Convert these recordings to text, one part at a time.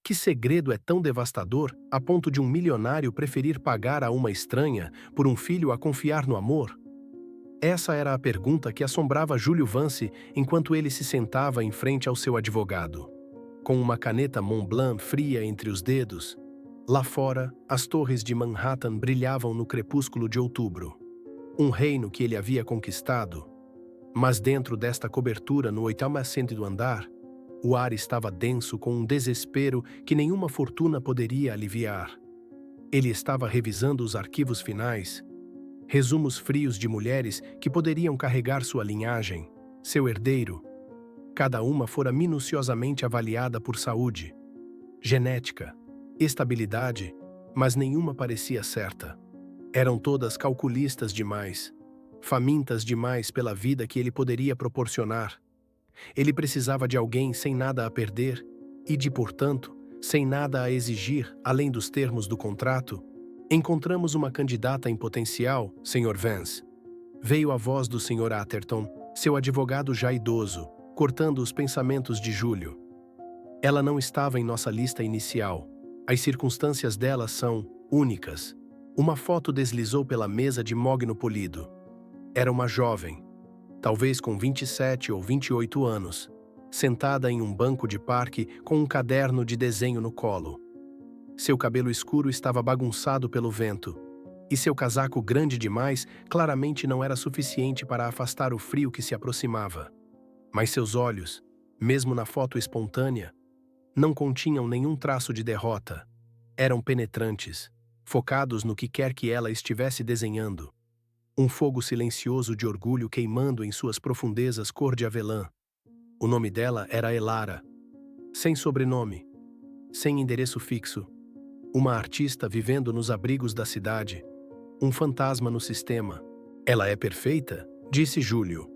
Que segredo é tão devastador a ponto de um milionário preferir pagar a uma estranha por um filho a confiar no amor? Essa era a pergunta que assombrava Júlio Vance enquanto ele se sentava em frente ao seu advogado. Com uma caneta Montblanc fria entre os dedos, lá fora, as torres de Manhattan brilhavam no crepúsculo de outubro. Um reino que ele havia conquistado. Mas dentro desta cobertura no 8º andar, o ar estava denso com um desespero que nenhuma fortuna poderia aliviar. Ele estava revisando os arquivos finais, resumos frios de mulheres que poderiam carregar sua linhagem, seu herdeiro. Cada uma fora minuciosamente avaliada por saúde, genética, estabilidade, mas nenhuma parecia certa. Eram todas calculistas demais, famintas demais pela vida que ele poderia proporcionar. Ele precisava de alguém sem nada a perder e de, portanto, sem nada a exigir além dos termos do contrato. Encontramos uma candidata em potencial, Sr. Vance. Veio a voz do Sr. Atherton, seu advogado já idoso, cortando os pensamentos de Júlio. Ela não estava em nossa lista inicial. As circunstâncias dela são únicas. Uma foto deslizou pela mesa de mogno polido. Era uma jovem, talvez com 27 ou 28 anos, sentada em um banco de parque com um caderno de desenho no colo. Seu cabelo escuro estava bagunçado pelo vento, e seu casaco grande demais claramente não era suficiente para afastar o frio que se aproximava. Mas seus olhos, mesmo na foto espontânea, não continham nenhum traço de derrota. Eram penetrantes, focados no que quer que ela estivesse desenhando. Um fogo silencioso de orgulho queimando em suas profundezas cor de avelã. O nome dela era Elara. Sem sobrenome, sem endereço fixo. Uma artista vivendo nos abrigos da cidade. Um fantasma no sistema. Ela é perfeita? Disse Júlio.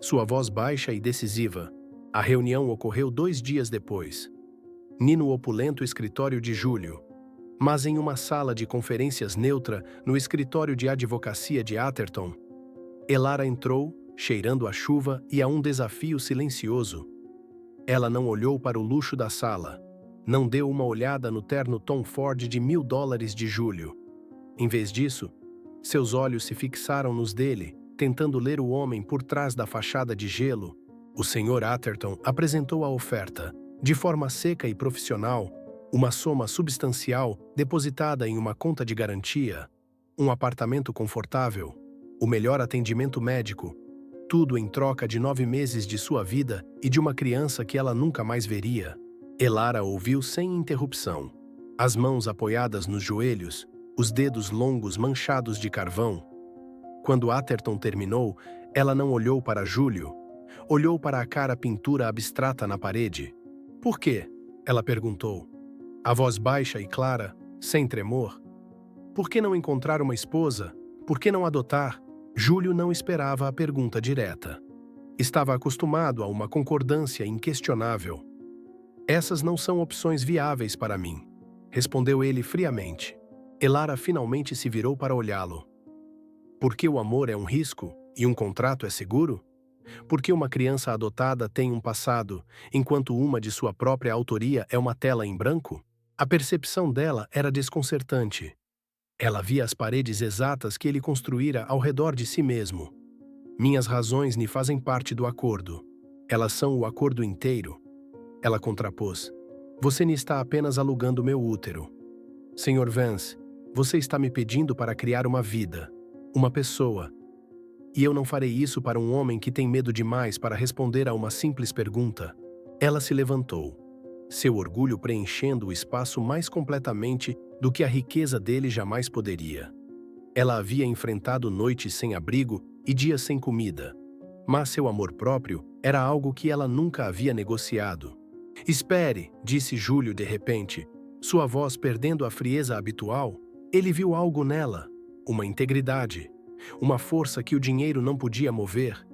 Sua voz baixa e decisiva. A reunião ocorreu 2 dias depois. Ni no opulento escritório de Júlio, mas em uma sala de conferências neutra no escritório de advocacia de Atherton. Elara entrou, cheirando a chuva e a um desafio silencioso. Ela não olhou para o luxo da sala. Não deu uma olhada no terno Tom Ford de $1000 de Júlio. Em vez disso, seus olhos se fixaram nos dele, tentando ler o homem por trás da fachada de gelo. O Sr. Atherton apresentou a oferta, de forma seca e profissional, uma soma substancial depositada em uma conta de garantia, um apartamento confortável, o melhor atendimento médico, tudo em troca de 9 meses de sua vida e de uma criança que ela nunca mais veria. Elara ouviu sem interrupção, as mãos apoiadas nos joelhos, os dedos longos manchados de carvão. Quando Atherton terminou, ela não olhou para Júlio, olhou para a cara pintura abstrata na parede. Por quê? Ela perguntou. A voz baixa e clara, sem tremor. Por que não encontrar uma esposa? Por que não adotar? Júlio não esperava a pergunta direta. Estava acostumado a uma concordância inquestionável. Essas não são opções viáveis para mim, respondeu ele friamente. Elara finalmente se virou para olhá-lo. Porque o amor é um risco e um contrato é seguro? Porque uma criança adotada tem um passado, enquanto uma de sua própria autoria é uma tela em branco? A percepção dela era desconcertante. Ela via as paredes exatas que ele construíra ao redor de si mesmo. Minhas razões me fazem parte do acordo. Elas são o acordo inteiro. Ela contrapôs. Você me está apenas alugando meu útero. Sr. Vance, você está me pedindo para criar uma vida, uma pessoa. E eu não farei isso para um homem que tem medo demais para responder a uma simples pergunta. Ela se levantou, seu orgulho preenchendo o espaço mais completamente do que a riqueza dele jamais poderia. Ela havia enfrentado noites sem abrigo e dias sem comida, mas seu amor próprio era algo que ela nunca havia negociado. Espere, disse Júlio de repente, sua voz perdendo a frieza habitual. Ele viu algo nela, uma integridade, uma força que o dinheiro não podia mover.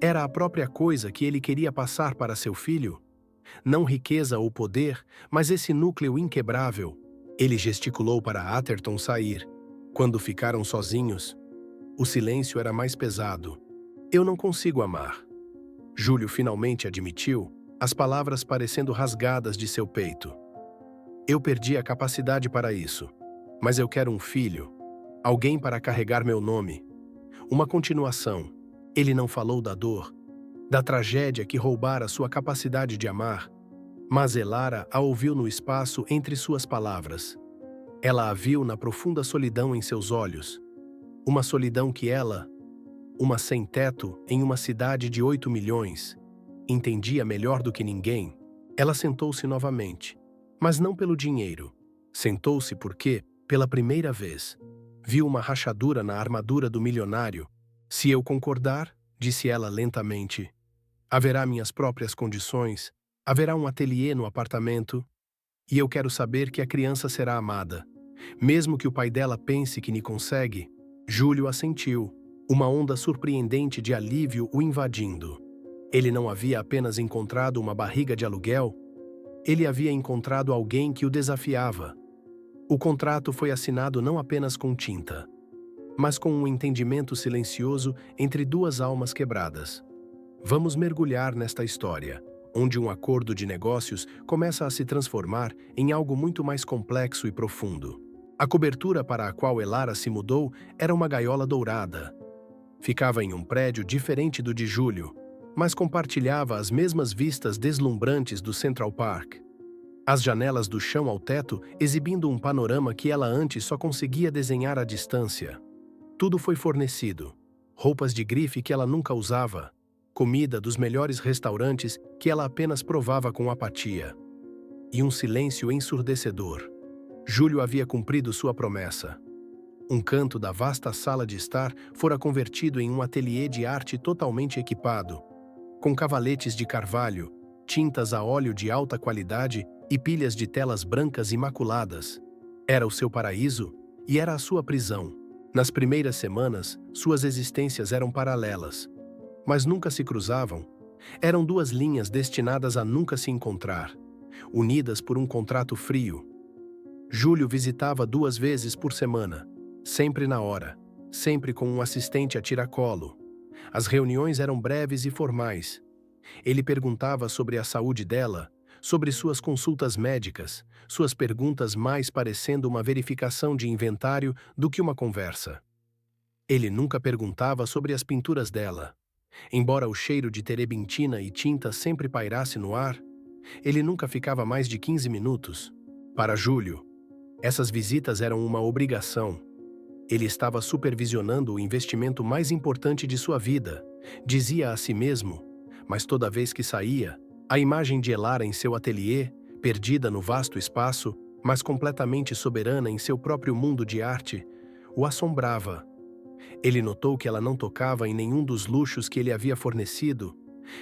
Era a própria coisa que ele queria passar para seu filho. Não riqueza ou poder, mas esse núcleo inquebrável. Ele gesticulou para Atherton sair. Quando ficaram sozinhos, o silêncio era mais pesado. Eu não consigo amar. Júlio finalmente admitiu, as palavras parecendo rasgadas de seu peito. Eu perdi a capacidade para isso. Mas eu quero um filho. Alguém para carregar meu nome. Uma continuação. Ele não falou da dor, da tragédia que roubara sua capacidade de amar, mas Elara a ouviu no espaço entre suas palavras. Ela a viu na profunda solidão em seus olhos. Uma solidão que ela, uma sem-teto em uma cidade de 8 milhões, entendia melhor do que ninguém. Ela sentou-se novamente, mas não pelo dinheiro. Sentou-se porque, pela primeira vez, viu uma rachadura na armadura do milionário. Se eu concordar, disse ela lentamente, haverá minhas próprias condições, haverá um ateliê no apartamento, e eu quero saber que a criança será amada. Mesmo que o pai dela pense que me consegue. Júlio assentiu, uma onda surpreendente de alívio o invadindo. Ele não havia apenas encontrado uma barriga de aluguel, ele havia encontrado alguém que o desafiava. O contrato foi assinado não apenas com tinta, mas com um entendimento silencioso entre duas almas quebradas. Vamos mergulhar nesta história, onde um acordo de negócios começa a se transformar em algo muito mais complexo e profundo. A cobertura para a qual Elara se mudou era uma gaiola dourada. Ficava em um prédio diferente do de Júlio, mas compartilhava as mesmas vistas deslumbrantes do Central Park. As janelas do chão ao teto exibindo um panorama que ela antes só conseguia desenhar à distância. Tudo foi fornecido. Roupas de grife que ela nunca usava. Comida dos melhores restaurantes que ela apenas provava com apatia. E um silêncio ensurdecedor. Júlio havia cumprido sua promessa. Um canto da vasta sala de estar fora convertido em um ateliê de arte totalmente equipado, com cavaletes de carvalho, tintas a óleo de alta qualidade e pilhas de telas brancas imaculadas. Era o seu paraíso e era a sua prisão. Nas primeiras semanas, suas existências eram paralelas, mas nunca se cruzavam. Eram duas linhas destinadas a nunca se encontrar, unidas por um contrato frio. Júlio visitava 2 vezes por semana, sempre na hora, sempre com um assistente a tiracolo. As reuniões eram breves e formais. Ele perguntava sobre a saúde dela, sobre suas consultas médicas, suas perguntas mais parecendo uma verificação de inventário do que uma conversa. Ele nunca perguntava sobre as pinturas dela. Embora o cheiro de terebintina e tinta sempre pairasse no ar, ele nunca ficava mais de 15 minutos. Para Júlio, essas visitas eram uma obrigação. Ele estava supervisionando o investimento mais importante de sua vida, dizia a si mesmo, mas toda vez que saía, a imagem de Elara em seu ateliê, perdida no vasto espaço, mas completamente soberana em seu próprio mundo de arte, o assombrava. Ele notou que ela não tocava em nenhum dos luxos que ele havia fornecido.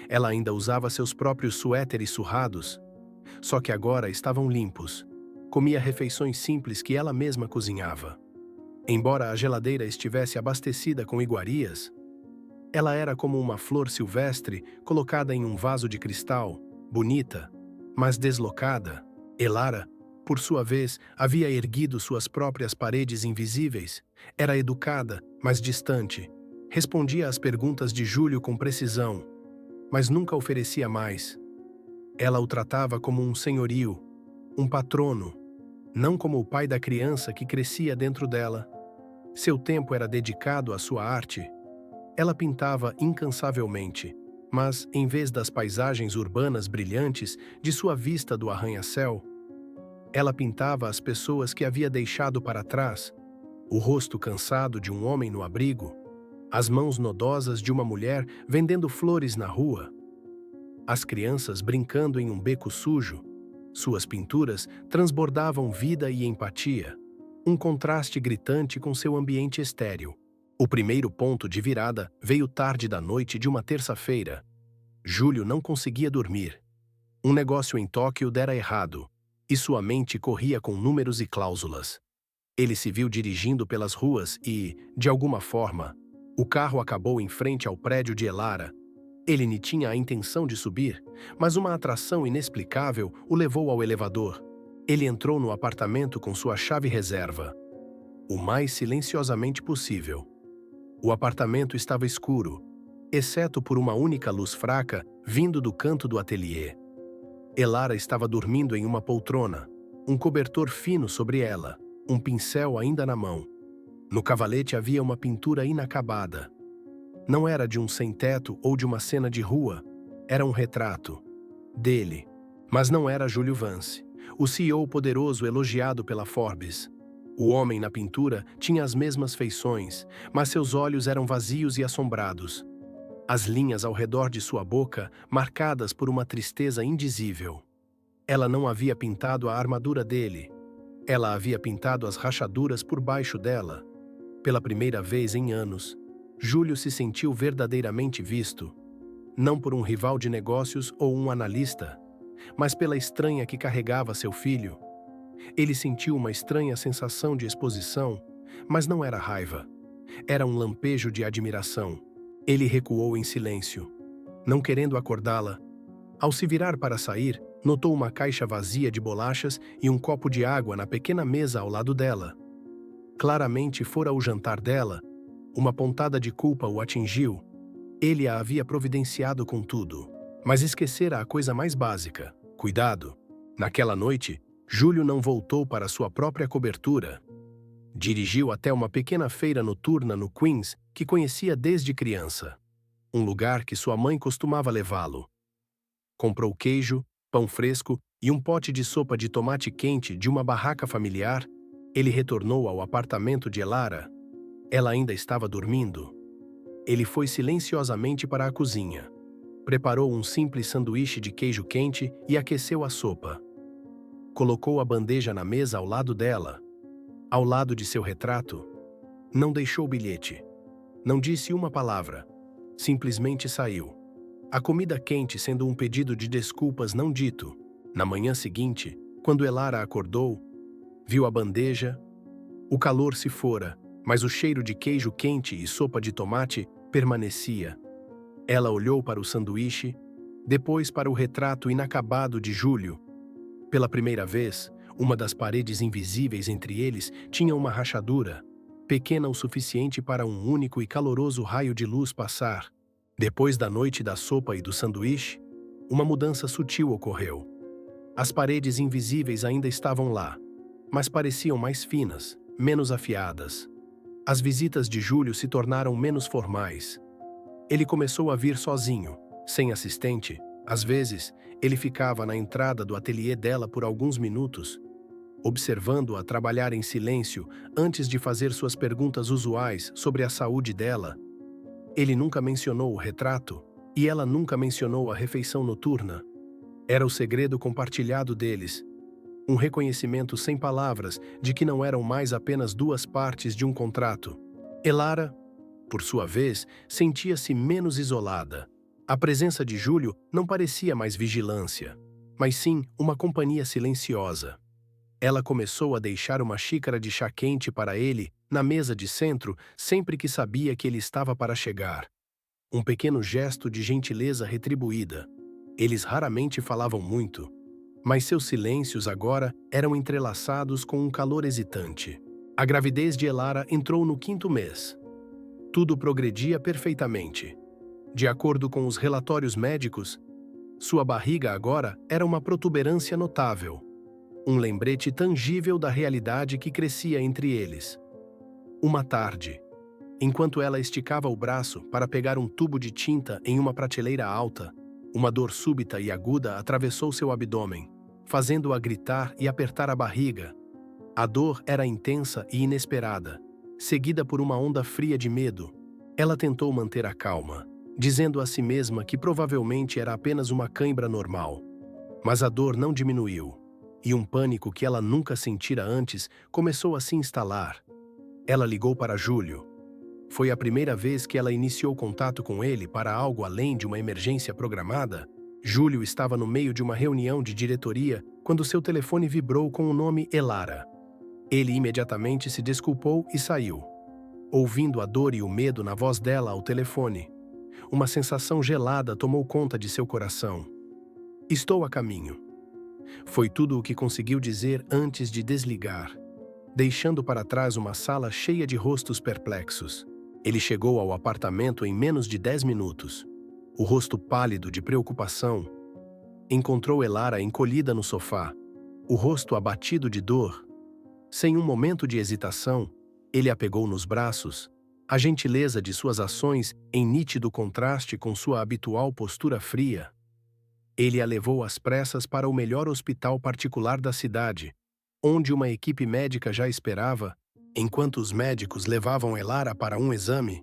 Ela ainda usava seus próprios suéteres surrados, só que agora estavam limpos. Comia refeições simples que ela mesma cozinhava. Embora a geladeira estivesse abastecida com iguarias, ela era como uma flor silvestre colocada em um vaso de cristal, bonita, mas deslocada. Elara, por sua vez, havia erguido suas próprias paredes invisíveis. Era educada, mas distante. Respondia às perguntas de Júlio com precisão, mas nunca oferecia mais. Ela o tratava como um senhorio, um patrono, não como o pai da criança que crescia dentro dela. Seu tempo era dedicado à sua arte. Ela pintava incansavelmente, mas, em vez das paisagens urbanas brilhantes de sua vista do arranha-céu, ela pintava as pessoas que havia deixado para trás, o rosto cansado de um homem no abrigo, as mãos nodosas de uma mulher vendendo flores na rua, as crianças brincando em um beco sujo. Suas pinturas transbordavam vida e empatia, um contraste gritante com seu ambiente estéril. O primeiro ponto de virada veio tarde da noite de uma terça-feira. Júlio não conseguia dormir. Um negócio em Tóquio dera errado, e sua mente corria com números e cláusulas. Ele se viu dirigindo pelas ruas e, de alguma forma, o carro acabou em frente ao prédio de Elara. Ele nem tinha a intenção de subir, mas uma atração inexplicável o levou ao elevador. Ele entrou no apartamento com sua chave reserva, o mais silenciosamente possível. O apartamento estava escuro, exceto por uma única luz fraca vindo do canto do ateliê. Elara estava dormindo em uma poltrona, um cobertor fino sobre ela, um pincel ainda na mão. No cavalete havia uma pintura inacabada. Não era de um sem-teto ou de uma cena de rua, era um retrato dele. Mas não era Júlio Vance, o CEO poderoso elogiado pela Forbes. O homem na pintura tinha as mesmas feições, mas seus olhos eram vazios e assombrados. As linhas ao redor de sua boca marcadas por uma tristeza indizível. Ela não havia pintado a armadura dele. Ela havia pintado as rachaduras por baixo dela. Pela primeira vez em anos, Júlio se sentiu verdadeiramente visto. Não por um rival de negócios ou um analista, mas pela estranha que carregava seu filho. Ele sentiu uma estranha sensação de exposição, mas não era raiva. Era um lampejo de admiração. Ele recuou em silêncio, não querendo acordá-la. Ao se virar para sair, notou uma caixa vazia de bolachas e um copo de água na pequena mesa ao lado dela. Claramente fora o jantar dela. Uma pontada de culpa o atingiu. Ele a havia providenciado com tudo, mas esquecera a coisa mais básica: cuidado. Naquela noite, Júlio não voltou para sua própria cobertura. Dirigiu até uma pequena feira noturna no Queens que conhecia desde criança. Um lugar que sua mãe costumava levá-lo. Comprou queijo, pão fresco e um pote de sopa de tomate quente de uma barraca familiar. Ele retornou ao apartamento de Elara. Ela ainda estava dormindo. Ele foi silenciosamente para a cozinha. Preparou um simples sanduíche de queijo quente e aqueceu a sopa. Colocou a bandeja na mesa ao lado dela. Ao lado de seu retrato. Não deixou bilhete. Não disse uma palavra. Simplesmente saiu. A comida quente sendo um pedido de desculpas não dito. Na manhã seguinte, quando Elara acordou, viu a bandeja. O calor se fora, mas o cheiro de queijo quente e sopa de tomate permanecia. Ela olhou para o sanduíche, depois para o retrato inacabado de Júlio. Pela primeira vez, uma das paredes invisíveis entre eles tinha uma rachadura, pequena o suficiente para um único e caloroso raio de luz passar. Depois da noite da sopa e do sanduíche, uma mudança sutil ocorreu. As paredes invisíveis ainda estavam lá, mas pareciam mais finas, menos afiadas. As visitas de Júlio se tornaram menos formais. Ele começou a vir sozinho, sem assistente. Às vezes, ele ficava na entrada do ateliê dela por alguns minutos, observando-a trabalhar em silêncio antes de fazer suas perguntas usuais sobre a saúde dela. Ele nunca mencionou o retrato, e ela nunca mencionou a refeição noturna. Era o segredo compartilhado deles. Um reconhecimento sem palavras de que não eram mais apenas duas partes de um contrato. Elara, por sua vez, sentia-se menos isolada. A presença de Júlio não parecia mais vigilância, mas sim uma companhia silenciosa. Ela começou a deixar uma xícara de chá quente para ele na mesa de centro sempre que sabia que ele estava para chegar. Um pequeno gesto de gentileza retribuída. Eles raramente falavam muito, mas seus silêncios agora eram entrelaçados com um calor hesitante. A gravidez de Elara entrou no 5º mês. Tudo progredia perfeitamente. De acordo com os relatórios médicos, sua barriga agora era uma protuberância notável, um lembrete tangível da realidade que crescia entre eles. Uma tarde, enquanto ela esticava o braço para pegar um tubo de tinta em uma prateleira alta, uma dor súbita e aguda atravessou seu abdômen, fazendo-a gritar e apertar a barriga. A dor era intensa e inesperada, seguida por uma onda fria de medo. Ela tentou manter a calma, dizendo a si mesma que provavelmente era apenas uma cãibra normal. Mas a dor não diminuiu, e um pânico que ela nunca sentira antes começou a se instalar. Ela ligou para Júlio. Foi a primeira vez que ela iniciou contato com ele para algo além de uma emergência programada. Júlio estava no meio de uma reunião de diretoria quando seu telefone vibrou com o nome Elara. Ele imediatamente se desculpou e saiu, ouvindo a dor e o medo na voz dela ao telefone. Uma sensação gelada tomou conta de seu coração. Estou a caminho. Foi tudo o que conseguiu dizer antes de desligar, deixando para trás uma sala cheia de rostos perplexos. Ele chegou ao apartamento em menos de 10 minutos. O rosto pálido de preocupação. Encontrou Elara encolhida no sofá. o rosto abatido de dor. Sem um momento de hesitação, ele a pegou nos braços, a gentileza de suas ações em nítido contraste com sua habitual postura fria. Ele a levou às pressas para o melhor hospital particular da cidade, onde uma equipe médica já esperava. Enquanto os médicos levavam Elara para um exame,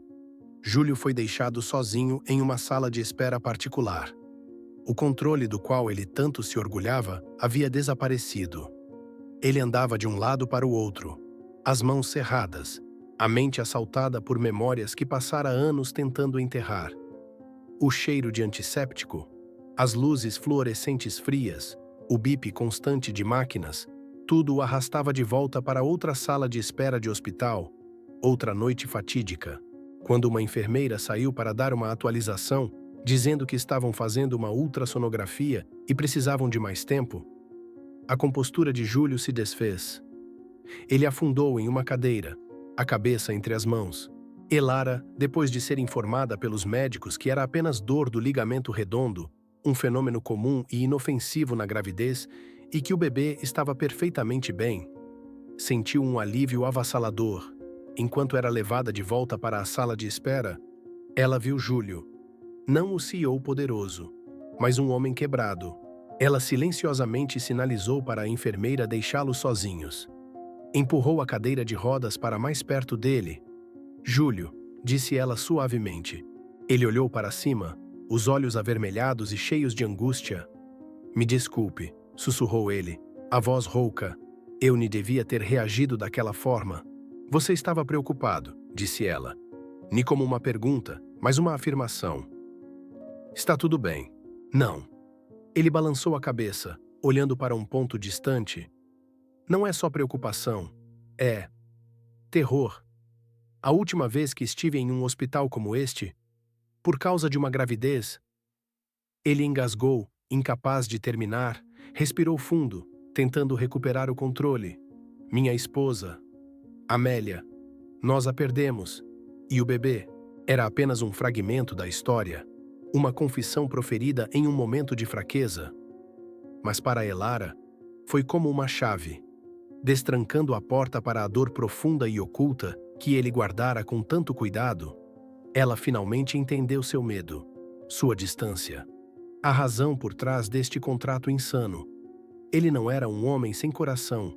Júlio foi deixado sozinho em uma sala de espera particular. O controle do qual ele tanto se orgulhava havia desaparecido. Ele andava de um lado para o outro, as mãos cerradas, a mente assaltada por memórias que passara anos tentando enterrar. O cheiro de antisséptico, as luzes fluorescentes frias, o bip constante de máquinas, tudo o arrastava de volta para outra sala de espera de hospital, outra noite fatídica, quando uma enfermeira saiu para dar uma atualização, dizendo que estavam fazendo uma ultrassonografia e precisavam de mais tempo. A compostura de Júlio se desfez. Ele afundou em uma cadeira, a cabeça entre as mãos. Elara, depois de ser informada pelos médicos que era apenas dor do ligamento redondo, um fenômeno comum e inofensivo na gravidez, e que o bebê estava perfeitamente bem, sentiu um alívio avassalador. Enquanto era levada de volta para a sala de espera, ela viu Júlio, não o CEO poderoso, mas um homem quebrado. Ela silenciosamente sinalizou para a enfermeira deixá-los sozinhos. Empurrou a cadeira de rodas para mais perto dele. Júlio, disse ela suavemente. Ele olhou para cima, os olhos avermelhados e cheios de angústia. Me desculpe, sussurrou ele, a voz rouca. Eu nem devia ter reagido daquela forma. Você estava preocupado, disse ela. Nem como uma pergunta, mas uma afirmação. Está tudo bem. Não. Ele balançou a cabeça, olhando para um ponto distante. Não é só preocupação, é terror. A última vez que estive em um hospital como este, por causa de uma gravidez, ele engasgou, incapaz de terminar, respirou fundo, tentando recuperar o controle. Minha esposa, Amélia, nós a perdemos. E o bebê era apenas um fragmento da história, uma confissão proferida em um momento de fraqueza. Mas para Elara, foi como uma chave, destrancando a porta para a dor profunda e oculta que ele guardara com tanto cuidado. Ela finalmente entendeu seu medo, sua distância, a razão por trás deste contrato insano. Ele não era um homem sem coração,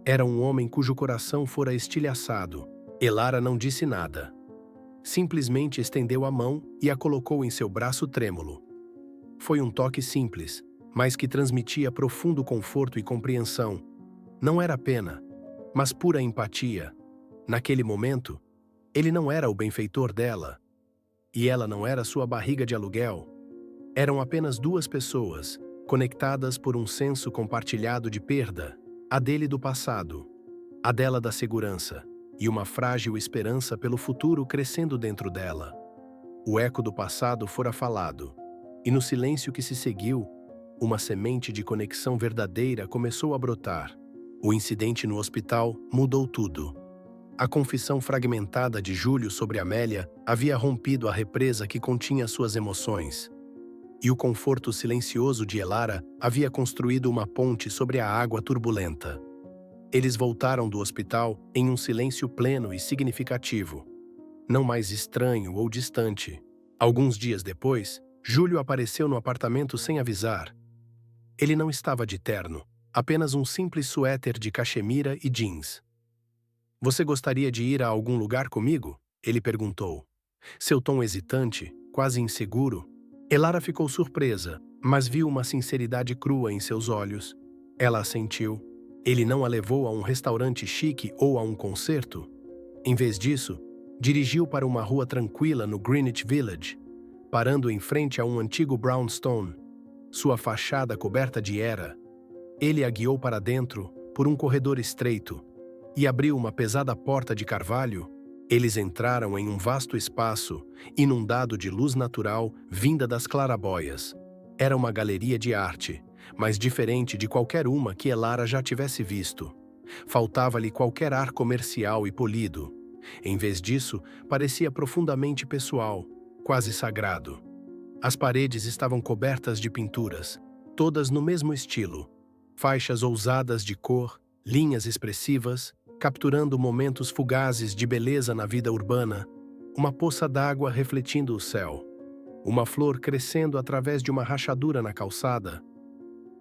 era um homem cujo coração fora estilhaçado. Elara não disse nada. Simplesmente estendeu a mão e a colocou em seu braço trêmulo. Foi um toque simples, mas que transmitia profundo conforto e compreensão. Não era pena, mas pura empatia. Naquele momento, ele não era o benfeitor dela. E ela não era sua barriga de aluguel. Eram apenas duas pessoas, conectadas por um senso compartilhado de perda, a dele do passado, a dela da segurança, e uma frágil esperança pelo futuro crescendo dentro dela. O eco do passado fora falado, e no silêncio que se seguiu, uma semente de conexão verdadeira começou a brotar. O incidente no hospital mudou tudo. A confissão fragmentada de Júlio sobre Amélia havia rompido a represa que continha suas emoções. E o conforto silencioso de Elara havia construído uma ponte sobre a água turbulenta. Eles voltaram do hospital em um silêncio pleno e significativo, não mais estranho ou distante. Alguns dias depois, Júlio apareceu no apartamento sem avisar. Ele não estava de terno, apenas um simples suéter de cachemira e jeans. Você gostaria de ir a algum lugar comigo? Ele perguntou. Seu tom hesitante, quase inseguro. Elara ficou surpresa, mas viu uma sinceridade crua em seus olhos. Ela assentiu. Ele não a levou a um restaurante chique ou a um concerto. Em vez disso, dirigiu para uma rua tranquila no Greenwich Village, parando em frente a um antigo brownstone, sua fachada coberta de era. Ele a guiou para dentro, por um corredor estreito, e abriu uma pesada porta de carvalho. Eles entraram em um vasto espaço, inundado de luz natural vinda das claraboias. Era uma galeria de arte, mas diferente de qualquer uma que Elara já tivesse visto. Faltava-lhe qualquer ar comercial e polido. Em vez disso, parecia profundamente pessoal, quase sagrado. As paredes estavam cobertas de pinturas, todas no mesmo estilo. Faixas ousadas de cor, linhas expressivas, capturando momentos fugazes de beleza na vida urbana, uma poça d'água refletindo o céu, uma flor crescendo através de uma rachadura na calçada,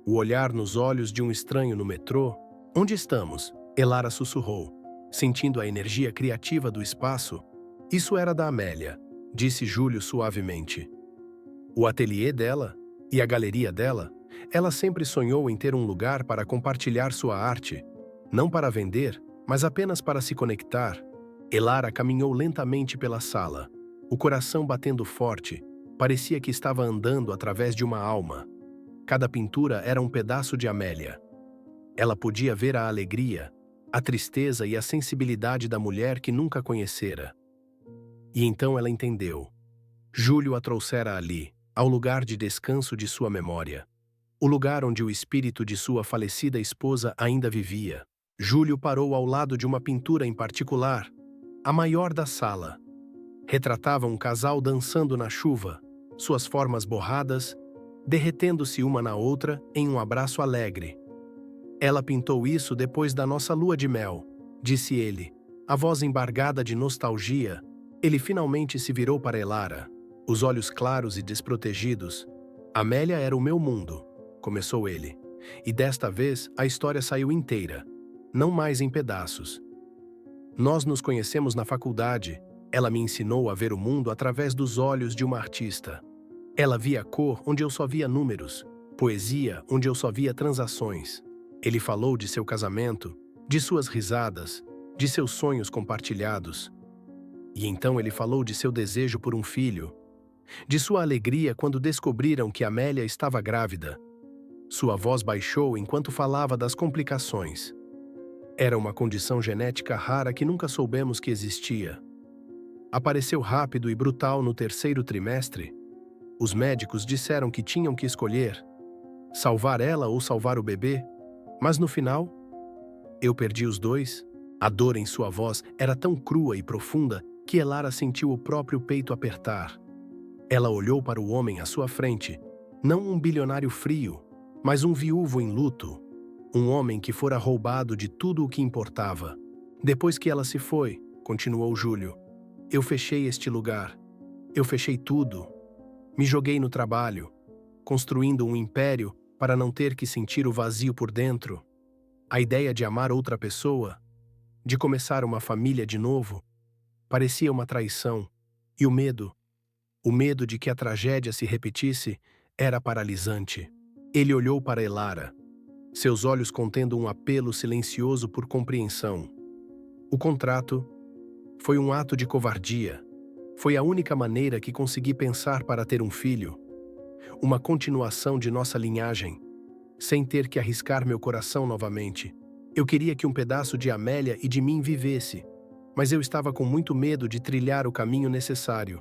o olhar nos olhos de um estranho no metrô. Onde estamos? Elara sussurrou, sentindo a energia criativa do espaço. Isso era da Amélia, disse Júlio suavemente. O ateliê dela e a galeria dela, ela sempre sonhou em ter um lugar para compartilhar sua arte, não para vender, mas apenas para se conectar. Elara caminhou lentamente pela sala, o coração batendo forte, parecia que estava andando através de uma alma. Cada pintura era um pedaço de Amélia. Ela podia ver a alegria, a tristeza e a sensibilidade da mulher que nunca conhecera. E então ela entendeu. Júlio a trouxera ali, ao lugar de descanso de sua memória. O lugar onde o espírito de sua falecida esposa ainda vivia. Júlio parou ao lado de uma pintura em particular, a maior da sala. Retratava um casal dançando na chuva, suas formas borradas, derretendo-se uma na outra em um abraço alegre. Ela pintou isso depois da nossa lua de mel, disse ele, a voz embargada de nostalgia. Ele finalmente se virou para Elara, os olhos claros e desprotegidos. Amélia era o meu mundo, começou ele. E desta vez a história saiu inteira, não mais em pedaços. Nós nos conhecemos na faculdade. Ela me ensinou a ver o mundo através dos olhos de uma artista. Ela via cor onde eu só via números, poesia onde eu só via transações. Ele falou de seu casamento, de suas risadas, de seus sonhos compartilhados. E então ele falou de seu desejo por um filho, de sua alegria quando descobriram que Amélia estava grávida. Sua voz baixou enquanto falava das complicações. Era uma condição genética rara que nunca soubemos que existia. Apareceu rápido e brutal no terceiro trimestre. Os médicos disseram que tinham que escolher, salvar ela ou salvar o bebê, mas no final, eu perdi os dois. A dor em sua voz era tão crua e profunda que Elara sentiu o próprio peito apertar. Ela olhou para o homem à sua frente, não um bilionário frio, mas um viúvo em luto, um homem que fora roubado de tudo o que importava. Depois que ela se foi, continuou Júlio, eu fechei este lugar. Eu fechei tudo. Me joguei no trabalho, construindo um império para não ter que sentir o vazio por dentro. A ideia de amar outra pessoa, de começar uma família de novo, parecia uma traição. E o medo de que a tragédia se repetisse, era paralisante. Ele olhou para Elara, seus olhos contendo um apelo silencioso por compreensão. O contrato foi um ato de covardia. Foi a única maneira que consegui pensar para ter um filho, uma continuação de nossa linhagem, sem ter que arriscar meu coração novamente. Eu queria que um pedaço de Amélia e de mim vivesse, mas eu estava com muito medo de trilhar o caminho necessário.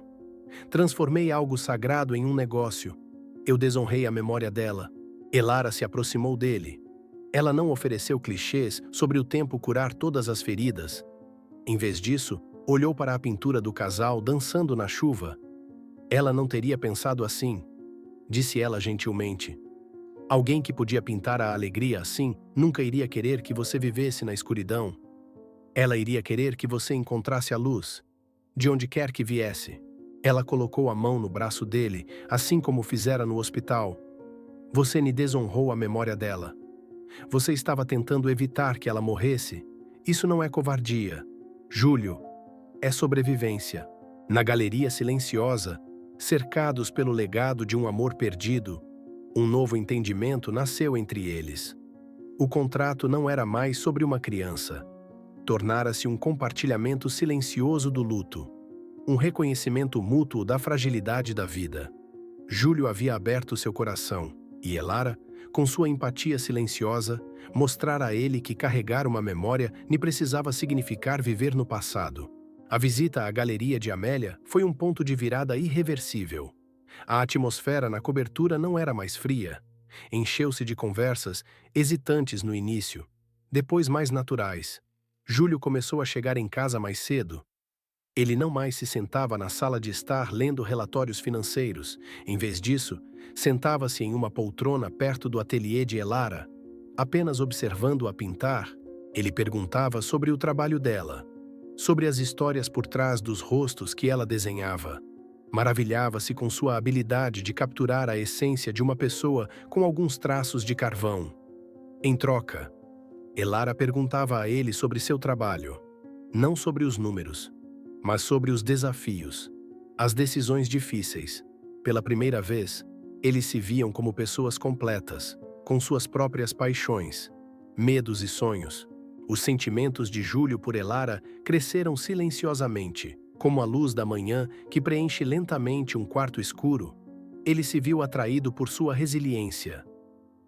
Transformei algo sagrado em um negócio. Eu desonrei a memória dela. Elara se aproximou dele. Ela não ofereceu clichês sobre o tempo curar todas as feridas. Em vez disso, olhou para a pintura do casal dançando na chuva. Ela não teria pensado assim, disse ela gentilmente. Alguém que podia pintar a alegria assim nunca iria querer que você vivesse na escuridão. Ela iria querer que você encontrasse a luz, de onde quer que viesse. Ela colocou a mão no braço dele, assim como fizera no hospital. Você me desonrou a memória dela. Você estava tentando evitar que ela morresse. Isso não é covardia, Júlio. É sobrevivência. Na galeria silenciosa, cercados pelo legado de um amor perdido, um novo entendimento nasceu entre eles. O contrato não era mais sobre uma criança. Tornara-se um compartilhamento silencioso do luto, um reconhecimento mútuo da fragilidade da vida. Júlio havia aberto seu coração, e Elara, com sua empatia silenciosa, mostrara a ele que carregar uma memória lhe precisava significar viver no passado. A visita à galeria de Amélia foi um ponto de virada irreversível. A atmosfera na cobertura não era mais fria. Encheu-se de conversas, hesitantes no início, depois mais naturais. Júlio começou a chegar em casa mais cedo. Ele não mais se sentava na sala de estar lendo relatórios financeiros. Em vez disso, sentava-se em uma poltrona perto do ateliê de Elara. Apenas observando-a pintar, ele perguntava sobre o trabalho dela, sobre as histórias por trás dos rostos que ela desenhava. Maravilhava-se com sua habilidade de capturar a essência de uma pessoa com alguns traços de carvão. Em troca, Elara perguntava a ele sobre seu trabalho, não sobre os números, mas sobre os desafios, as decisões difíceis. Pela primeira vez, eles se viam como pessoas completas, com suas próprias paixões, medos e sonhos. Os sentimentos de Júlio por Elara cresceram silenciosamente, como a luz da manhã que preenche lentamente um quarto escuro. Ele se viu atraído por sua resiliência,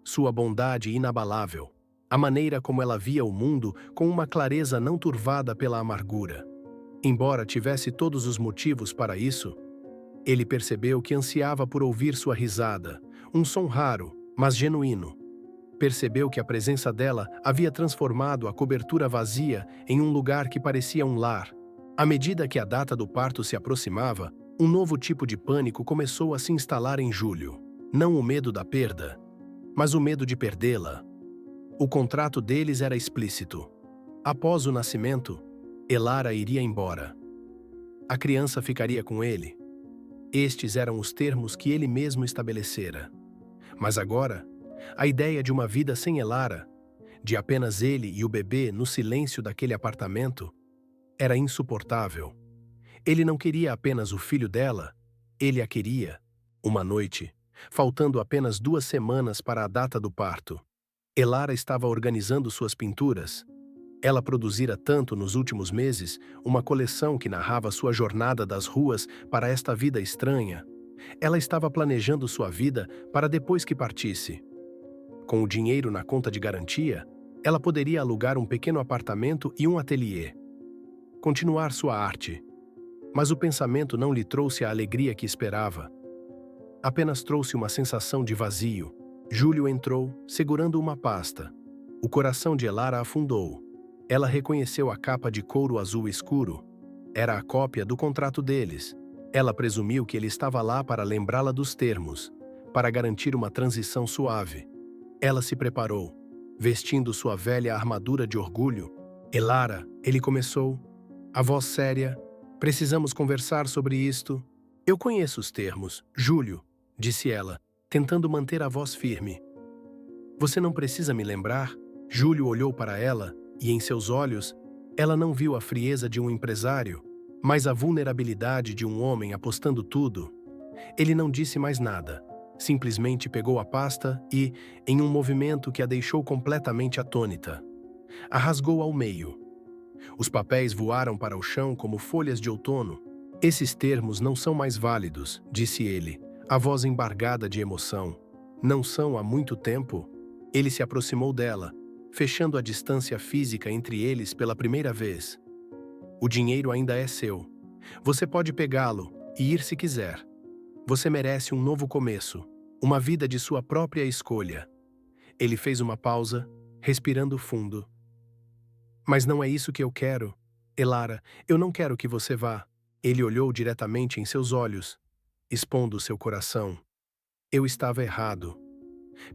sua bondade inabalável, a maneira como ela via o mundo com uma clareza não turvada pela amargura. Embora tivesse todos os motivos para isso, ele percebeu que ansiava por ouvir sua risada, um som raro, mas genuíno. Percebeu que a presença dela havia transformado a cobertura vazia em um lugar que parecia um lar. À medida que a data do parto se aproximava, um novo tipo de pânico começou a se instalar em Júlio. Não o medo da perda, mas o medo de perdê-la. O contrato deles era explícito. Após o nascimento, Elara iria embora. A criança ficaria com ele. Estes eram os termos que ele mesmo estabelecera. Mas agora, a ideia de uma vida sem Elara, de apenas ele e o bebê no silêncio daquele apartamento, era insuportável. Ele não queria apenas o filho dela, ele a queria. Uma noite, faltando apenas 2 semanas para a data do parto, Elara estava organizando suas pinturas. Ela produzira tanto nos últimos meses, uma coleção que narrava sua jornada das ruas para esta vida estranha. Ela estava planejando sua vida para depois que partisse. Com o dinheiro na conta de garantia, ela poderia alugar um pequeno apartamento e um ateliê. Continuar sua arte. Mas o pensamento não lhe trouxe a alegria que esperava. Apenas trouxe uma sensação de vazio. Júlio entrou, segurando uma pasta. O coração de Elara afundou. Ela reconheceu a capa de couro azul escuro. Era a cópia do contrato deles. Ela presumiu que ele estava lá para lembrá-la dos termos, para garantir uma transição suave. Ela se preparou, vestindo sua velha armadura de orgulho. Elara, ele começou. A voz séria. Precisamos conversar sobre isto. Eu conheço os termos, Júlio, disse ela, tentando manter a voz firme. Você não precisa me lembrar? Júlio olhou para ela, e em seus olhos, ela não viu a frieza de um empresário, mas a vulnerabilidade de um homem apostando tudo. Ele não disse mais nada. Simplesmente pegou a pasta e, em um movimento que a deixou completamente atônita, a rasgou ao meio. Os papéis voaram para o chão como folhas de outono. Esses termos não são mais válidos, disse ele, a voz embargada de emoção. Não são há muito tempo? Ele se aproximou dela, fechando a distância física entre eles pela primeira vez. O dinheiro ainda é seu. Você pode pegá-lo e ir se quiser. Você merece um novo começo, uma vida de sua própria escolha. Ele fez uma pausa, respirando fundo. Mas não é isso que eu quero. Elara, eu não quero que você vá. Ele olhou diretamente em seus olhos, expondo seu coração. Eu estava errado.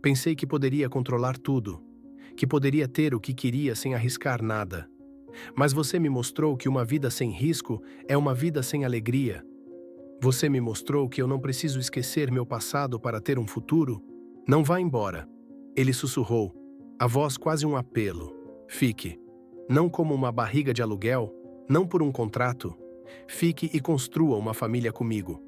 Pensei que poderia controlar tudo, que poderia ter o que queria sem arriscar nada. Mas você me mostrou que uma vida sem risco é uma vida sem alegria. Você me mostrou que eu não preciso esquecer meu passado para ter um futuro. Não vá embora. Ele sussurrou, a voz quase um apelo. Fique. Não como uma barriga de aluguel, não por um contrato. Fique e construa uma família comigo.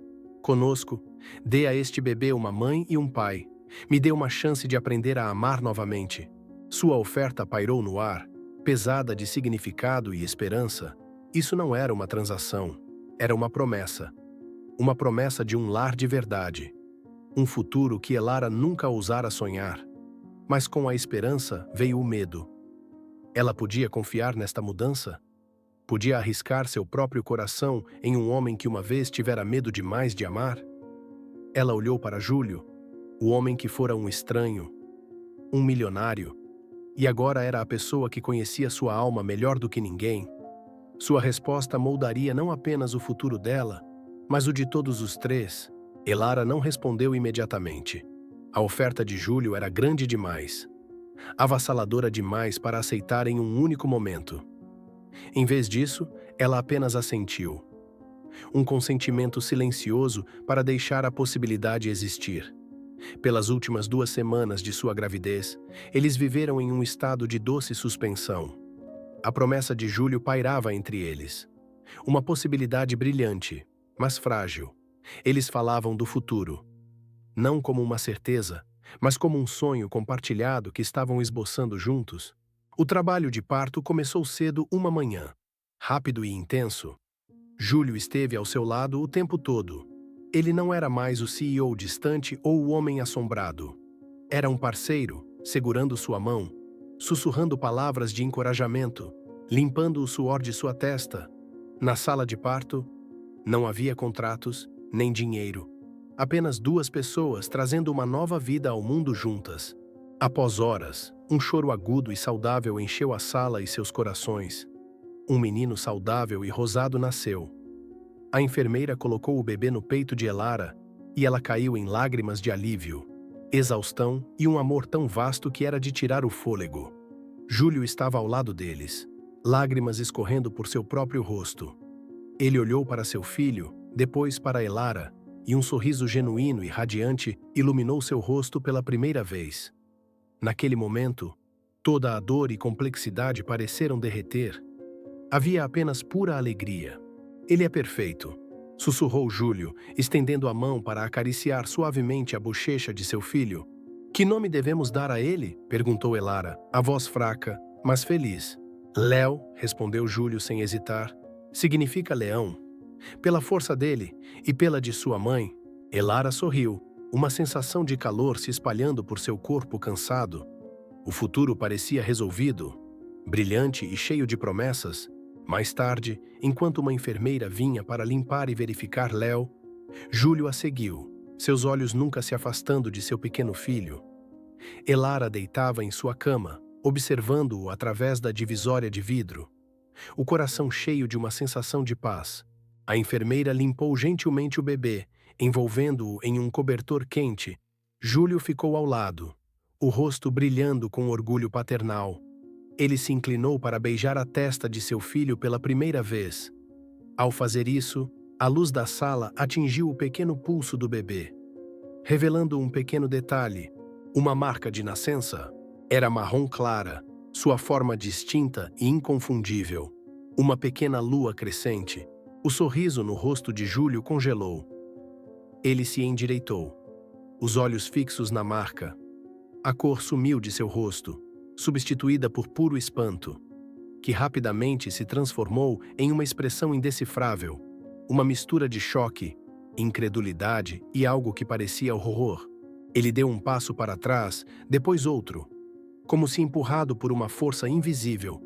Conosco, dê a este bebê uma mãe e um pai. Me dê uma chance de aprender a amar novamente. Sua oferta pairou no ar, pesada de significado e esperança. Isso não era uma transação, era uma promessa. Uma promessa de um lar de verdade. Um futuro que Elara nunca ousara sonhar. Mas com a esperança veio o medo. Ela podia confiar nesta mudança? Podia arriscar seu próprio coração em um homem que uma vez tivera medo demais de amar? Ela olhou para Júlio, o homem que fora um estranho, um milionário, e agora era a pessoa que conhecia sua alma melhor do que ninguém. Sua resposta moldaria não apenas o futuro dela, mas o de todos os três. Elara não respondeu imediatamente. A oferta de Júlio era grande demais. avassaladora demais para aceitar em um único momento. Em vez disso, ela apenas assentiu. Um consentimento silencioso para deixar a possibilidade existir. Pelas últimas 2 semanas de sua gravidez, eles viveram em um estado de doce suspensão. A promessa de Júlio pairava entre eles. Uma possibilidade brilhante, mas frágil. Eles falavam do futuro. Não como uma certeza, mas como um sonho compartilhado que estavam esboçando juntos. O trabalho de parto começou cedo uma manhã. Rápido e intenso. Júlio esteve ao seu lado o tempo todo. Ele não era mais o CEO distante ou o homem assombrado. Era um parceiro, segurando sua mão, sussurrando palavras de encorajamento, limpando o suor de sua testa. Na sala de parto, não havia contratos, nem dinheiro. Apenas 2 pessoas trazendo uma nova vida ao mundo juntas. Após horas, um choro agudo e saudável encheu a sala e seus corações. Um menino saudável e rosado nasceu. A enfermeira colocou o bebê no peito de Elara e ela caiu em lágrimas de alívio, exaustão e um amor tão vasto que era de tirar o fôlego. Júlio estava ao lado deles, lágrimas escorrendo por seu próprio rosto. Ele olhou para seu filho, depois para Elara, e um sorriso genuíno e radiante iluminou seu rosto pela primeira vez. Naquele momento, toda a dor e complexidade pareceram derreter. Havia apenas pura alegria. Ele é perfeito, sussurrou Júlio, estendendo a mão para acariciar suavemente a bochecha de seu filho. Que nome devemos dar a ele? Perguntou Elara, a voz fraca, mas feliz. Léo, respondeu Júlio sem hesitar. Significa leão. Pela força dele e pela de sua mãe, Elara sorriu, uma sensação de calor se espalhando por seu corpo cansado. O futuro parecia resolvido, brilhante e cheio de promessas. Mais tarde, enquanto uma enfermeira vinha para limpar e verificar Léo, Júlio a seguiu, seus olhos nunca se afastando de seu pequeno filho. Elara deitava em sua cama, observando-o através da divisória de vidro, o coração cheio de uma sensação de paz. A enfermeira limpou gentilmente o bebê, envolvendo-o em um cobertor quente. Júlio ficou ao lado, o rosto brilhando com orgulho paternal. Ele se inclinou para beijar a testa de seu filho pela primeira vez. Ao fazer isso, a luz da sala atingiu o pequeno pulso do bebê, revelando um pequeno detalhe, uma marca de nascença. Era marrom clara, sua forma distinta e inconfundível. Uma pequena lua crescente. O sorriso no rosto de Júlio congelou. Ele se endireitou, os olhos fixos na marca. A cor sumiu de seu rosto, substituída por puro espanto, que rapidamente se transformou em uma expressão indecifrável, uma mistura de choque, incredulidade e algo que parecia horror. Ele deu um passo para trás, depois outro, como se empurrado por uma força invisível.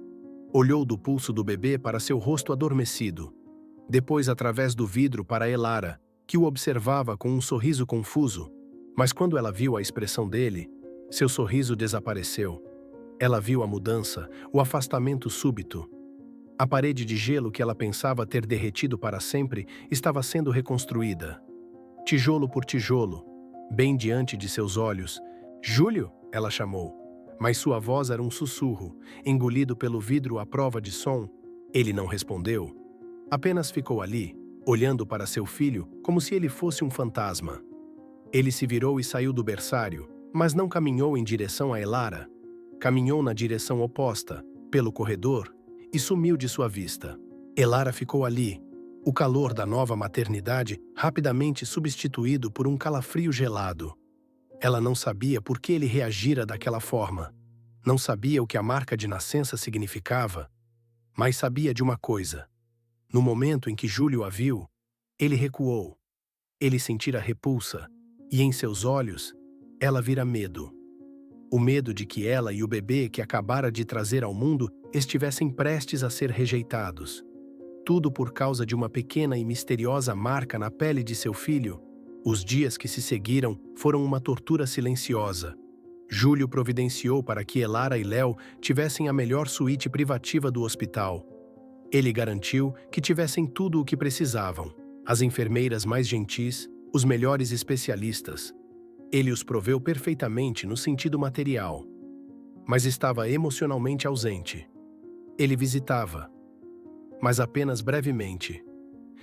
Olhou do pulso do bebê para seu rosto adormecido, depois através do vidro para Elara, que o observava com um sorriso confuso. Mas quando ela viu a expressão dele, seu sorriso desapareceu. Ela viu a mudança, o afastamento súbito. A parede de gelo que ela pensava ter derretido para sempre estava sendo reconstruída. Tijolo por tijolo, bem diante de seus olhos. "Júlio?", ela chamou. Mas sua voz era um sussurro, engolido pelo vidro à prova de som. Ele não respondeu. Apenas ficou ali, olhando para seu filho como se ele fosse um fantasma. Ele se virou e saiu do berçário, mas não caminhou em direção a Elara. Caminhou na direção oposta, pelo corredor, e sumiu de sua vista. Elara ficou ali, o calor da nova maternidade rapidamente substituído por um calafrio gelado. Ela não sabia por que ele reagira daquela forma. Não sabia o que a marca de nascença significava, mas sabia de uma coisa. No momento em que Júlio a viu, ele recuou. Ele sentira repulsa, e em seus olhos, ela vira medo. O medo de que ela e o bebê que acabara de trazer ao mundo estivessem prestes a ser rejeitados. Tudo por causa de uma pequena e misteriosa marca na pele de seu filho. Os dias que se seguiram foram uma tortura silenciosa. Júlio providenciou para que Elara e Léo tivessem a melhor suíte privativa do hospital. Ele garantiu que tivessem tudo o que precisavam, as enfermeiras mais gentis, os melhores especialistas. Ele os proveu perfeitamente no sentido material. mas estava emocionalmente ausente. Ele visitava, mas apenas brevemente.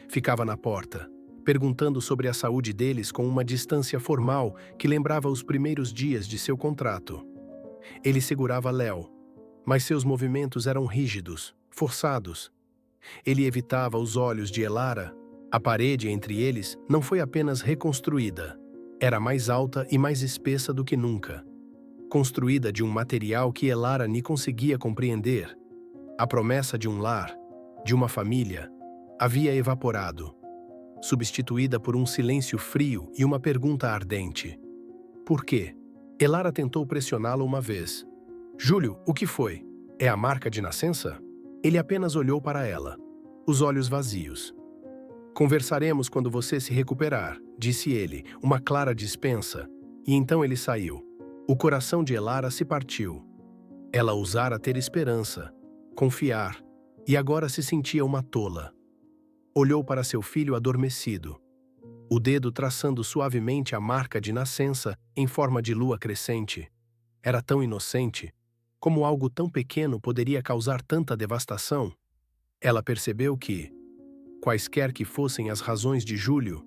Ficava na porta, perguntando sobre a saúde deles com uma distância formal que lembrava os primeiros dias de seu contrato. Ele segurava Léo, mas seus movimentos eram rígidos, forçados. Ele evitava os olhos de Elara. A parede entre eles não foi apenas reconstruída. Era mais alta e mais espessa do que nunca. Construída de um material que Elara nem conseguia compreender. A promessa de um lar, de uma família, havia evaporado, substituída por um silêncio frio e uma pergunta ardente. Por quê? Elara tentou pressioná-lo uma vez. Júlio, o que foi? É a marca de nascença? Ele apenas olhou para ela, os olhos vazios. Conversaremos quando você se recuperar, disse ele, uma clara dispensa, e então ele saiu. O coração de Elara se partiu. Ela ousara ter esperança, confiar, e agora se sentia uma tola. Olhou para seu filho adormecido, o dedo traçando suavemente a marca de nascença em forma de lua crescente. Era tão inocente. Como algo tão pequeno poderia causar tanta devastação? Ela percebeu que, quaisquer que fossem as razões de Júlio,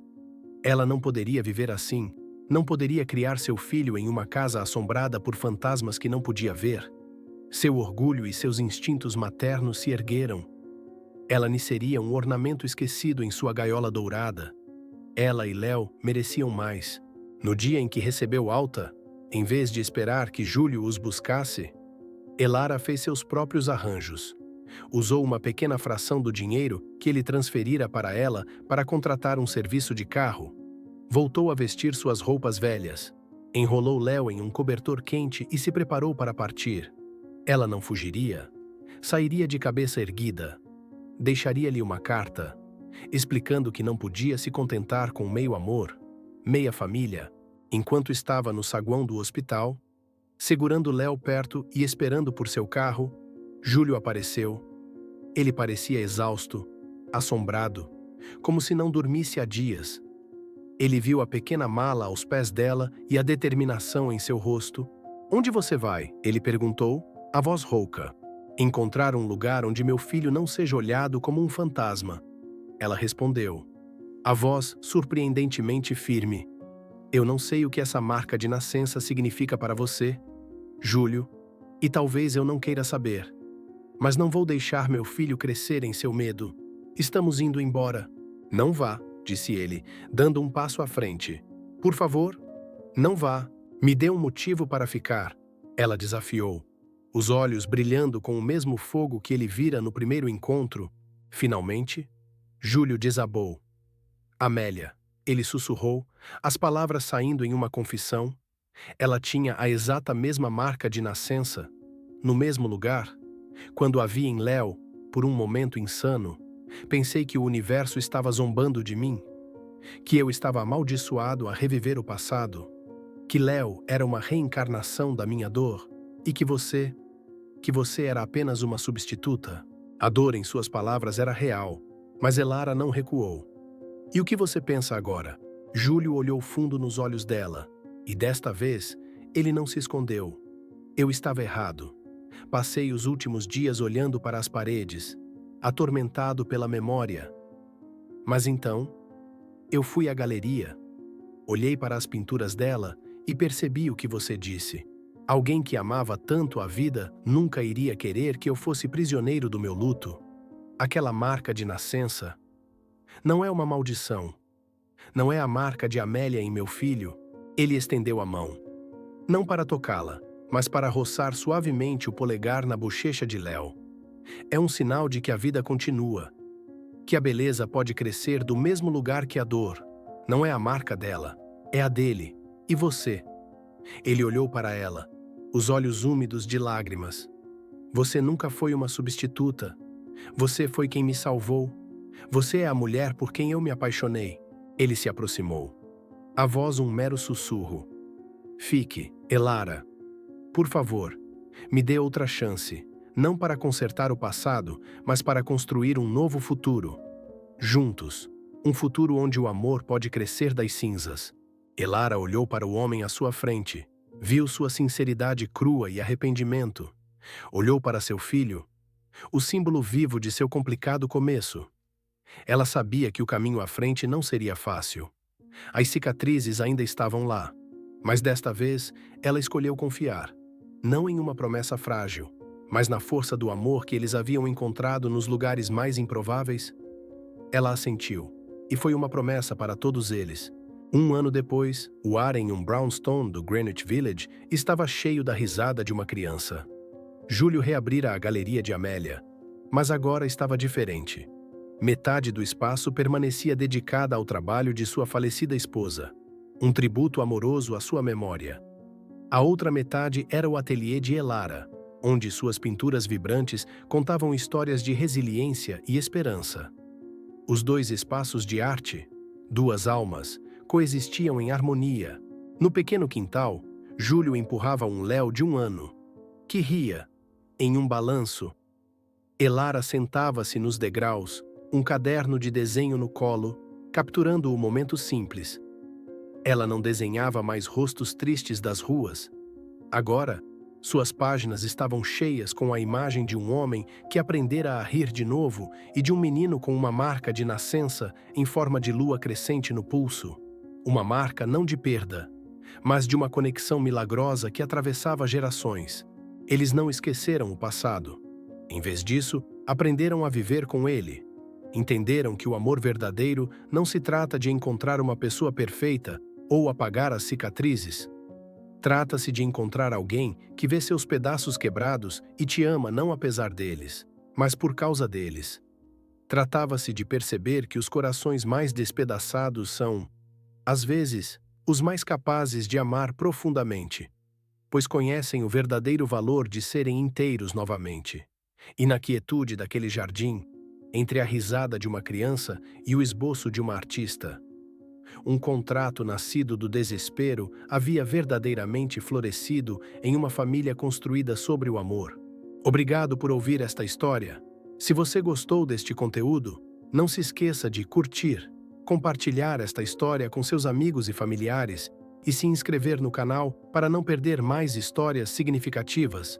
ela não poderia viver assim, não poderia criar seu filho em uma casa assombrada por fantasmas que não podia ver. Seu orgulho e seus instintos maternos se ergueram. Ela lhe seria um ornamento esquecido em sua gaiola dourada. Ela e Léo mereciam mais. No dia em que recebeu alta, em vez de esperar que Júlio os buscasse, Elara fez seus próprios arranjos. Usou uma pequena fração do dinheiro que ele transferira para ela para contratar um serviço de carro. Voltou a vestir suas roupas velhas. Enrolou Léo em um cobertor quente e se preparou para partir. Ela não fugiria. Sairia de cabeça erguida. Deixaria-lhe uma carta, explicando que não podia se contentar com meio amor, meia família. Enquanto estava no saguão do hospital, segurando Léo perto e esperando por seu carro, Júlio apareceu. Ele parecia exausto, assombrado, como se não dormisse há dias. Ele viu a pequena mala aos pés dela e a determinação em seu rosto. Onde você vai? Ele perguntou, a voz rouca. Encontrar um lugar onde meu filho não seja olhado como um fantasma. Ela respondeu, a voz surpreendentemente firme. Eu não sei o que essa marca de nascença significa para você, Júlio, e talvez eu não queira saber. Mas não vou deixar meu filho crescer em seu medo. Estamos indo embora. Não vá, disse ele, dando um passo à frente. Por favor, não vá. Me dê um motivo para ficar. Ela desafiou, os olhos brilhando com o mesmo fogo que ele vira no primeiro encontro. Finalmente, Júlio desabou. Amélia, ele sussurrou, as palavras saindo em uma confissão. Ela tinha a exata mesma marca de nascença, no mesmo lugar. Quando a vi em Léo, por um momento insano, pensei que o universo estava zombando de mim, que eu estava amaldiçoado a reviver o passado, que Léo era uma reencarnação da minha dor e que você era apenas uma substituta. A dor em suas palavras era real, mas Elara não recuou. E o que você pensa agora? Júlio olhou fundo nos olhos dela, e desta vez ele não se escondeu. Eu estava errado. Passei os últimos dias olhando para as paredes, atormentado pela memória. Mas então, eu fui à galeria, olhei para as pinturas dela e percebi o que você disse. Alguém que amava tanto a vida nunca iria querer que eu fosse prisioneiro do meu luto. Aquela marca de nascença não é uma maldição. Não é a marca de Amélia em meu filho. Ele estendeu a mão. Não para tocá-la, mas para roçar suavemente o polegar na bochecha de Léo. É um sinal de que a vida continua, que a beleza pode crescer do mesmo lugar que a dor. Não é a marca dela, é a dele. E você? Ele olhou para ela, os olhos úmidos de lágrimas. Você nunca foi uma substituta. Você foi quem me salvou. Você é a mulher por quem eu me apaixonei. Ele se aproximou. A voz um mero sussurro. Fique, Elara. Por favor, me dê outra chance, não para consertar o passado, mas para construir um novo futuro. Juntos, um futuro onde o amor pode crescer das cinzas. Elara olhou para o homem à sua frente, Viu sua sinceridade crua e arrependimento. Olhou para seu filho, o símbolo vivo de seu complicado começo. Ela sabia que o caminho à frente não seria fácil. As cicatrizes ainda estavam lá. Mas desta vez, ela escolheu confiar. Não em uma promessa frágil, mas na força do amor que eles haviam encontrado nos lugares mais improváveis. Ela assentiu, e foi uma promessa para todos eles. Um ano depois, o ar em um brownstone do Greenwich Village estava cheio da risada de uma criança. Júlio reabrira a galeria de Amélia, mas agora estava diferente. Metade do espaço permanecia dedicada ao trabalho de sua falecida esposa, um tributo amoroso à sua memória. A outra metade era o ateliê de Elara, onde suas pinturas vibrantes contavam histórias de resiliência e esperança. Os dois espaços de arte, duas almas, coexistiam em harmonia. No pequeno quintal, Júlio empurrava um Léo de 1 ano, que ria, em um balanço. Elara sentava-se nos degraus, um caderno de desenho no colo, capturando o momento simples. Ela não desenhava mais rostos tristes das ruas. Agora, suas páginas estavam cheias com a imagem de um homem que aprendera a rir de novo e de um menino com uma marca de nascença em forma de lua crescente no pulso. Uma marca não de perda, mas de uma conexão milagrosa que atravessava gerações. Eles não esqueceram o passado. Em vez disso, aprenderam a viver com ele. Entenderam que o amor verdadeiro não se trata de encontrar uma pessoa perfeita ou apagar as cicatrizes. Trata-se de encontrar alguém que vê seus pedaços quebrados e te ama não apesar deles, mas por causa deles. Tratava-se de perceber que os corações mais despedaçados são, às vezes, os mais capazes de amar profundamente, pois conhecem o verdadeiro valor de serem inteiros novamente. E na quietude daquele jardim, entre a risada de uma criança e o esboço de uma artista, um contrato nascido do desespero havia verdadeiramente florescido em uma família construída sobre o amor. Obrigado por ouvir esta história. Se você gostou deste conteúdo, não se esqueça de curtir, compartilhar esta história com seus amigos e familiares e se inscrever no canal para não perder mais histórias significativas.